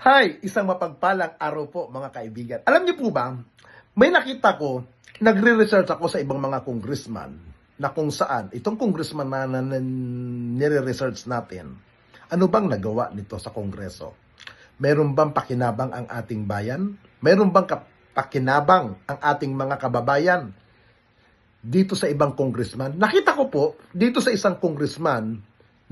Hi! Isang mapagpalang araw po mga kaibigan. Alam niyo po ba, may nakita ko, nagre-research ako sa ibang mga congressman na kung saan, itong congressman na nire-research natin, ano bang nagawa nito sa kongreso? Meron bang pakinabang ang ating bayan? Meron bang pakinabang ang ating mga kababayan dito sa ibang congressman? Nakita ko po, dito sa isang congressman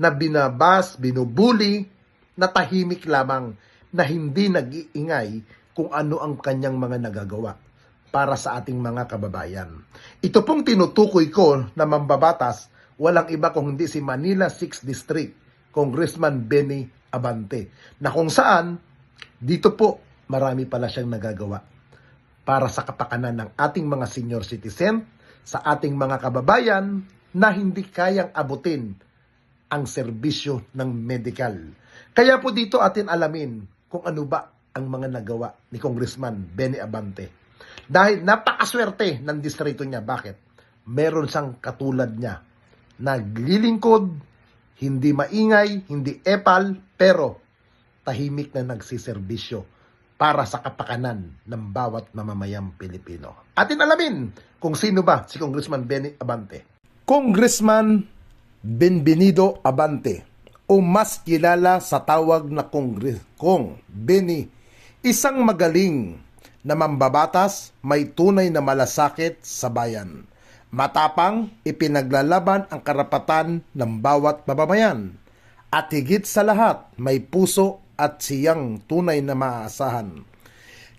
na binabas, binubuli, na tahimik lamang, na hindi nag-iingay kung ano ang kanyang mga nagagawa para sa ating mga kababayan. Ito pong tinutukoy ko na mambabatas, walang iba kung hindi si Manila 6th District, Congressman Benny Abante, na kung saan, dito po, marami pala siyang nagagawa para sa kapakanan ng ating mga senior citizen, sa ating mga kababayan na hindi kayang abutin ang serbisyo ng medical. Kaya po dito atin alamin kung ano ba ang mga nagawa ni Congressman Benny Abante. Dahil napakaswerte ng distrito niya. Bakit? Meron siyang katulad niya. Naglilingkod, hindi maingay, hindi epal, pero tahimik na nagsiservisyo para sa kapakanan ng bawat mamamayang Pilipino. Atin alamin kung sino ba si Congressman Benny Abante. Congressman Benvenido Abante, o mas kilala sa tawag na Kong Benny, isang magaling na mambabatas, may tunay na malasakit sa bayan. Matapang, ipinaglalaban ang karapatan ng bawat mamamayan. At higit sa lahat, may puso at siyang tunay na maaasahan.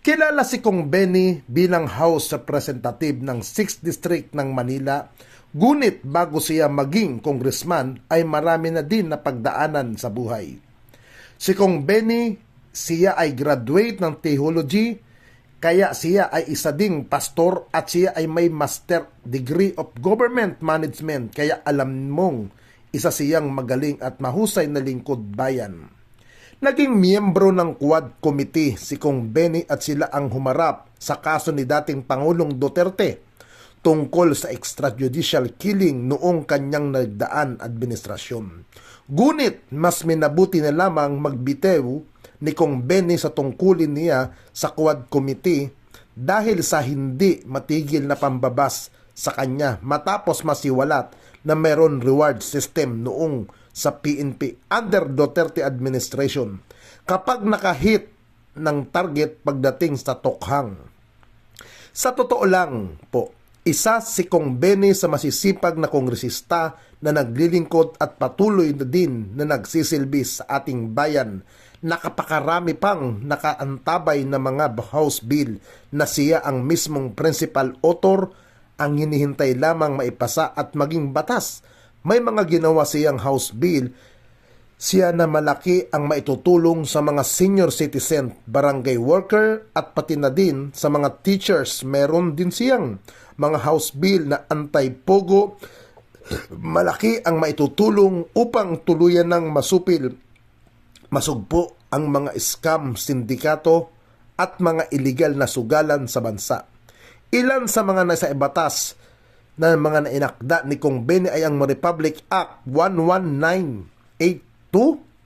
Kilala si Kong Benny bilang House Representative ng 6th District ng Manila. Ngunit bago siya maging congressman ay marami na din na pagdaanan sa buhay. Si Kong Benny, siya ay graduate ng theology, kaya siya ay isa ding pastor at siya ay may master degree of government management, kaya alam mong isa siyang magaling at mahusay na lingkod bayan. Naging miyembro ng Quad Committee si Kong Benny at sila ang humarap sa kaso ni dating Pangulong Duterte tungkol sa extrajudicial killing noong kanyang nagdaan administrasyon. Ngunit mas minabuti na lamang magbitew ni Kong Benny sa tungkulin niya sa Quad Committee dahil sa hindi matigil na pambabas sa kanya matapos masiwalat na meron reward system noong sa PNP under Duterte administration kapag nakahit ng target pagdating sa tokhang. Sa totoo lang po, isa si Kong Benny sa masisipag na kongresista na naglilingkod at patuloy na din na nagsisilbi sa ating bayan. Nakapakarami pang nakaantabay na mga House Bill na siya ang mismong principal author, ang hinihintay lamang maipasa at maging batas. May mga ginawa siyang House Bill, siya na malaki ang maitutulong sa mga senior citizen, barangay worker at pati na din sa mga teachers. Meron din siyang mga House Bill na anti-pogo. Malaki ang maitutulong upang tuluyan ng masugpo ang mga scam sindikato at mga illegal na sugalan sa bansa. Ilan sa mga nasa ibatas na mga nainakda ni Kong Benny ay ang Republic Act 11982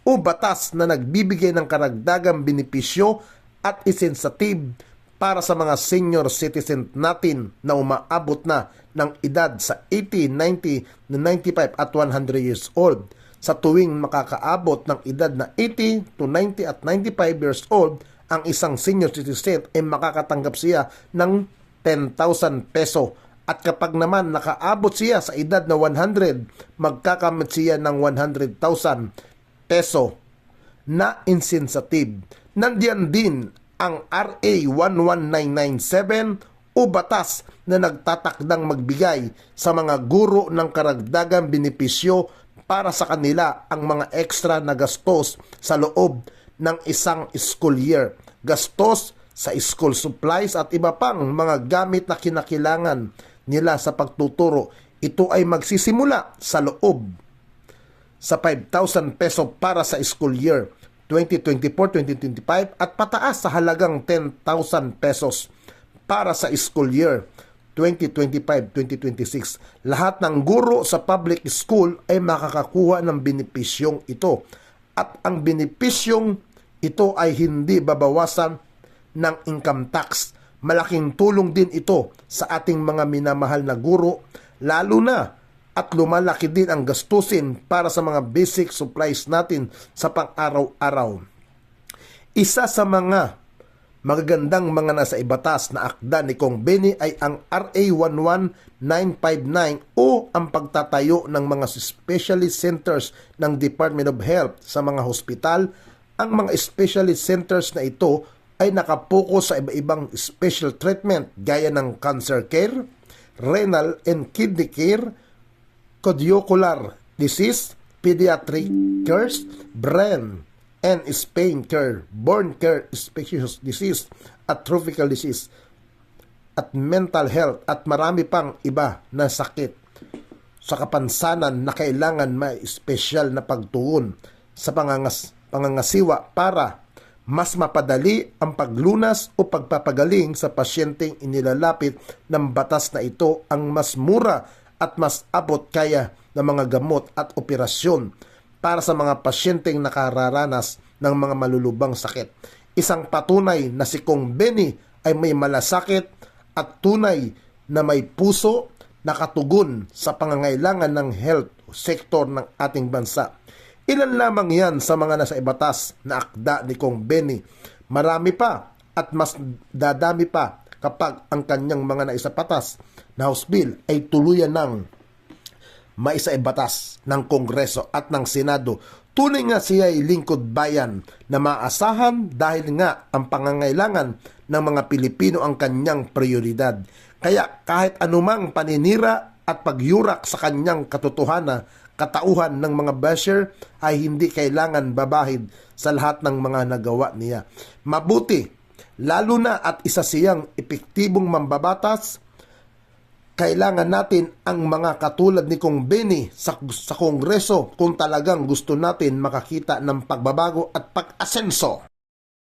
o batas na nagbibigay ng karagdagang benepisyo at insensitive para sa mga senior citizen natin na umaabot na ng edad sa 80, 90, 95 at 100 years old. Sa tuwing makakaabot ng edad na 80 to 90 at 95 years old, ang isang senior citizen ay makakatanggap siya ng 10,000 peso. At kapag naman nakaabot siya sa edad na 100, magkakamit siya ng 100,000 peso na insensitive. Nandiyan din ang RA 11997 o batas na nagtatakdang magbigay sa mga guro ng karagdagang benepisyo para sa kanila ang mga extra na gastos sa loob ng isang school year. Gastos sa school supplies at iba pang mga gamit na kinakailangan nila sa pagtuturo. Ito ay magsisimula sa loob sa 5,000 peso para sa school year 2024-2025 at pataas sa halagang 10,000 pesos para sa school year 2025-2026. Lahat ng guro sa public school ay makakakuha ng benepisyong ito. At ang benepisyong ito ay hindi babawasan ng income tax. Malaking tulong din ito sa ating mga minamahal na guro, lalo na at lumalaki din ang gastusin para sa mga basic supplies natin sa pang-araw-araw. Isa sa mga magagandang mga nasa ibatas na akda ni Kong Benny ay ang RA 11959 o ang pagtatayo ng mga specialist centers ng Department of Health sa mga hospital. Ang mga specialist centers na ito ay nakapokus sa iba-ibang special treatment gaya ng cancer care, renal and kidney care, cardiovascular disease, pediatric cares, brain and spine care, bone care, infectious disease, atrophical disease, at mental health, at marami pang iba na sakit sa kapansanan na kailangan may espesyal na pagtugon sa pangangasiwa para mas mapadali ang paglunas o pagpapagaling sa pasyenteng inilalapit ng batas na ito. Ang mas mura at mas abot kaya ng mga gamot at operasyon para sa mga pasyenteng nakararanas ng mga malulubang sakit. Isang patunay na si Kong Benny ay may malasakit at tunay na may puso na katugon sa pangangailangan ng health sector ng ating bansa. Ilan lamang yan sa mga nasa ibatas na akda ni Kong Benny. Marami pa at mas dadami pa kapag ang kanyang mga naisapatas na House Bill ay tuluyan ng maisaibatas ng Kongreso at ng Senado. Tunay nga siya ay lingkod bayan na maasahan dahil nga ang pangangailangan ng mga Pilipino ang kanyang prioridad. Kaya kahit anumang paninira at pagyurak sa kanyang katauhan ng mga basher ay hindi kailangan babahid sa lahat ng mga nagawa niya. Mabuti, lalo na at isa siyang epektibong mambabatas, kailangan natin ang mga katulad ni Kong Benny sa Kongreso kung talagang gusto natin makakita ng pagbabago at pag-asenso.